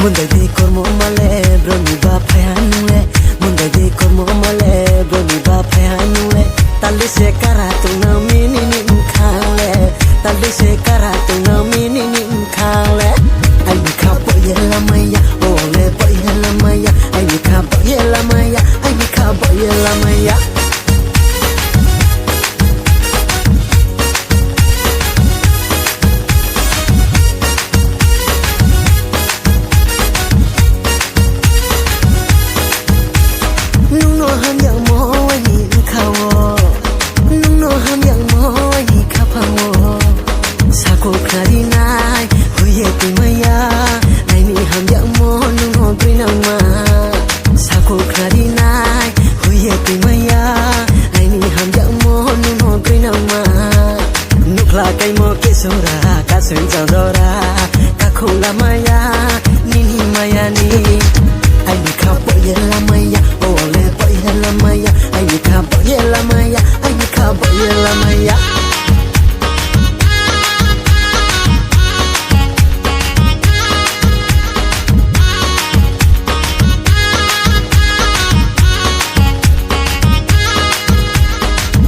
Munda di kormo male broni ba phayanule Munda di kormo male broni ba phayanule Tali se karatu na mini ni khale Tali se karatu na mini ni khale Ai ni kha bo ye la maya ole bo ye la maya Ai ni kha bo ye la maya Ai ni kha bo ye la maya Kai mo ke sora ka sen chandora ka khola maya ni maya ni ai ni kha bo ye la maya ole bo ye la maya ai ni kha bo ye la maya ai ni kha bo ye la maya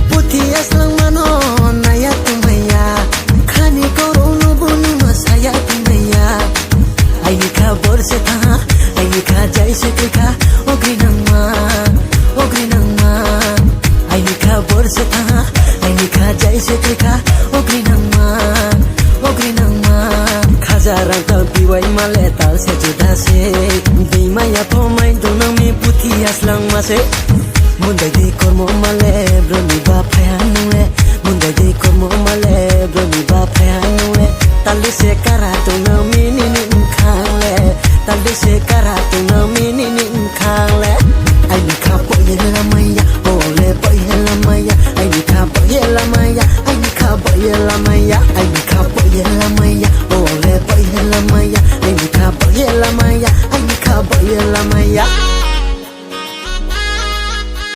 puthi aslang mano naya bor se tha ai ni kha jai se kha ogri nangma ai ni kha bor se tha ai ni kha jai se kha ogri nangma khaja rang ta piwai male tal se juda se dei maya phomai donang me puthi aslang ma se mundai de kormo male broni ba phayanule mundai de kormo male broni ba phayanule tali se karatu na mini ni khale Tali se karatu na mini ni khale